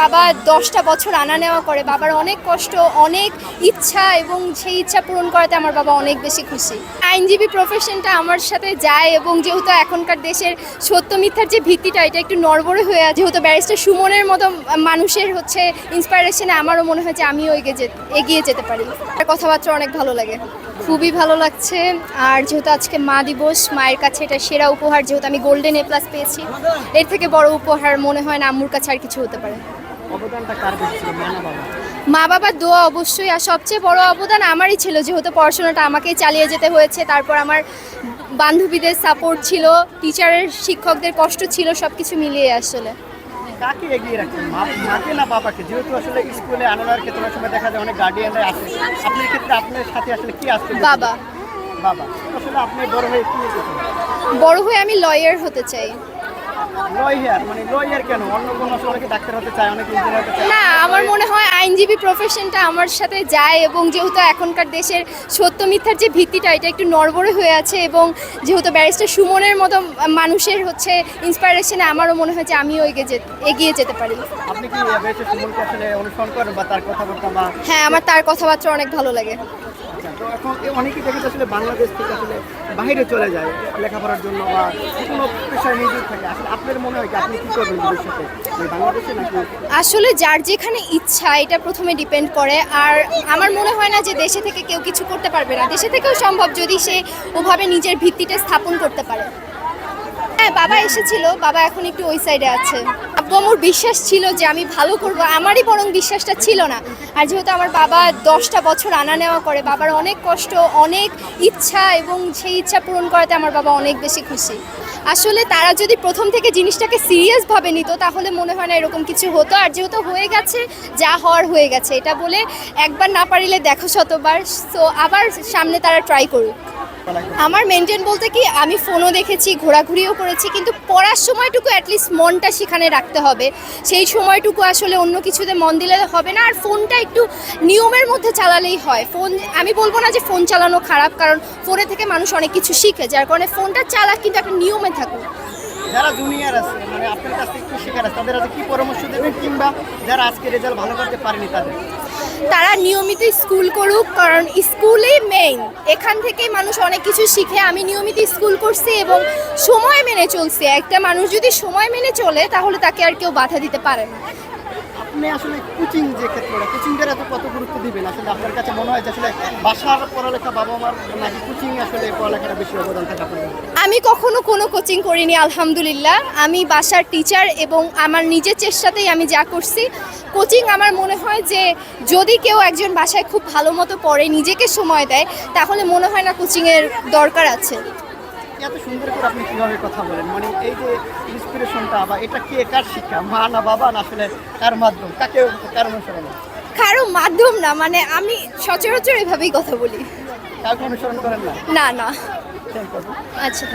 বাবা 10টা বছর আনা নেওয়া করে, বাবার অনেক কষ্ট, অনেক ইচ্ছা, এবং সেই ইচ্ছা পূরণ করাতে আমার বাবা অনেক বেশি খুশি। আইনজীবী প্রফেশনটা আমার সাথে যায়, এবং যেহেতু এখনকার দেশের সত্য মিথ্যার যে ভিত্তিটা এটা একটু নড়বড়ে হয়ে আছে, যেহেতু ব্যারিস্টার সুমনের মতো মানুষের ইন্সপায়ারেশনে আমারও মনে হয় যে আমিও এগিয়ে যেতে পারি। তার কথাবার্তা অনেক ভালো লাগে, খুবই ভালো লাগছে। আর যেহেতু আজকে মা দিবস, মায়ের কাছে এটা সেরা উপহার, যেহেতু আমি গোল্ডেন A+ পেয়েছি, এর থেকে বড় উপহার মনে হয় না আম্মুর কাছে আর কিছু হতে পারে। মা বাবার দোয়া অবশ্যই, আর সবচেয়ে বড় অবদান আমারই ছিল, যেহেতু পড়াশোনাটা আমাকেই চালিয়ে যেতে হয়েছে। তারপর আমার বান্ধবীদের সাপোর্ট ছিল, টিচারের শিক্ষকদের কষ্ট ছিল, সবকিছু মিলিয়ে আসলে। কাকে এগিয়ে রাখছেন, মাকে না বাবাকে? যেহেতু আসলে স্কুলে আনানোর ক্ষেত্রে অনেক সময় দেখা যায় অনেক গার্ডিয়ানরা আসে, আপনার ক্ষেত্রে আপনার সাথে আসলে কি আসছে? বাবা। বাবা আসলে আপনি বড় হয়ে কি হতে চান? বড় হয়ে আমি লয়ার হতে চাই। লয়ার মানে লয়ার কেন? অন্য কোনো অনেকে ডাক্তার হতে চায়, অনেকে ইঞ্জিনিয়ার হতে চায়। না, আমার মনে হয় আইনজীবী প্রফেশনটা আমার সাথে যায়, এবং যেহেতু এখনকার দেশের সত্য মিথ্যার যে ভিত্তিটা এটা একটু নড়বড়ে হয়ে আছে, এবং যেহেতু ব্যারিস্টার সুমনের মতো মানুষের ইন্সপায়ারেশনে আমারও মনে হয় যে আমিও এগিয়ে যেতে পারি। আপনি কি ব্যারিস্টার সুমনকে আসলে অনুসরণ করেন বা তার কথাবার্তা বা? হ্যাঁ, আমার তার কথাবার্তা অনেক ভালো লাগে। তো এখন অনেকেই দেখে আসলে বাংলাদেশ থেকে আসলে বাইরে চলে যায় লেখাপড়ার জন্য বা কোনো পেশায় নিয়োজিত থাকে। আসলে আপনার মনে হয় কি আপনি কি করবেন ভবিষ্যতে, বাংলাদেশে নাকি? আসলে যার যেখানে ইচ্ছা এটা প্রথমে ডিপেন্ড করে, আর আমার মনে হয় না যে দেশে থেকে কেউ কিছু করতে পারবে না। দেশে থেকেও সম্ভব, যদি সে ওভাবে নিজের ভিত্তিটা স্থাপন করতে পারে। হ্যাঁ, বাবা এসেছিল, বাবা এখন একটু ওই সাইডে আছে। আব্বু আমার বিশ্বাস ছিল যে আমি ভালো করব, আমারই বরং বিশ্বাসটা ছিল না। আর যেহেতু আমার বাবা 10টা বছর আনা নেওয়া করে, বাবার অনেক কষ্ট, অনেক ইচ্ছা, এবং সেই ইচ্ছা পূরণ করাতে আমার বাবা অনেক বেশি খুশি। আসলে তারা যদি প্রথম থেকে জিনিসটাকে সিরিয়াসভাবে নিত তাহলে মনে হয় না এরকম কিছু হতো। আর যেহেতু হয়ে গেছে, যা হওয়ার হয়ে গেছে, এটা বলে একবার না পারিলে দেখো শতবার। সো আবার সামনে তারা ট্রাই করুক। আমার মেনটেন বলতে কি, আমি ফোনও দেখেছি, ঘোরাঘুরিও করেছি, কিন্তু পড়ার সময়টুকু অ্যাটলিস্ট মনটা সেখানে রাখতে হবে। সেই সময়টুকু আসলে অন্য কিছুতে মন দিলে হবে না। আর ফোনটা একটু নিয়মের মধ্যে চালালেই হয়। আমি বলবো না যে ফোন চালানো খারাপ, কারণ ফোনে থেকে মানুষ অনেক কিছু শিখে, যার কারণে ফোনটা চালাক, কিন্তু একটা নিয়মে থাকুক। যারা জুনিয়র আছে, মানে আপনার কাছ থেকে একটু শেখার আছে, তাদের কি পরামর্শ দেবেন? কিংবা যারা আজকে রেজাল্ট ভালো করতে পারেনি তারা নিয়মিত স্কুল করুক, কারণ স্কুলেই মেইন। এখান থেকেই মানুষ অনেক কিছু শিখে। আমি নিয়মিত স্কুল করছি এবং সময় মেনে চলছি। একটা মানুষ যদি সময় মেনে চলে তাহলে তাকে আর কেউ বাধা দিতে পারে না। আপনি আসলে কোচিং যে ক্ষেত্রটা, কোচিংটার এত কত গুরুত্ব দিবেন? আসলে আপনার কাছে মনে হয় যে আসলে বাসার পড়ালেখা বাবা মার নাকি কোচিং আসলে পড়ালেখাটা বেশি অবদান থাকে আপনার? আমি কখনো কোনো কোচিং করিনি, আলহামদুলিল্লাহ। আমি বাসার টিচার, এবং আমার নিজের চেষ্টাতেই আমি যা করছি। কোচিং আমার মনে হয় যে যদি কেউ একজন বাসায় খুব ভালো মতো পড়ে, নিজেকে সময় দেয়, তাহলে মনে হয় না কোচিংয়ের দরকার আছে। এত সুন্দর করে আপনি কীভাবে কথা বলেন? মানে এই যে ইন্সপিরেশনটা বা এটা কি কার শিক্ষা, মা না বাবা না আসলে কার মাধ্যম, কার অনুসরণ? কারো মাধ্যম না, মানে আমি সচরাচর এভাবেই কথা বলি। কাউকে অনুসরণ করেন না? না না। Thank you. আচ্ছা।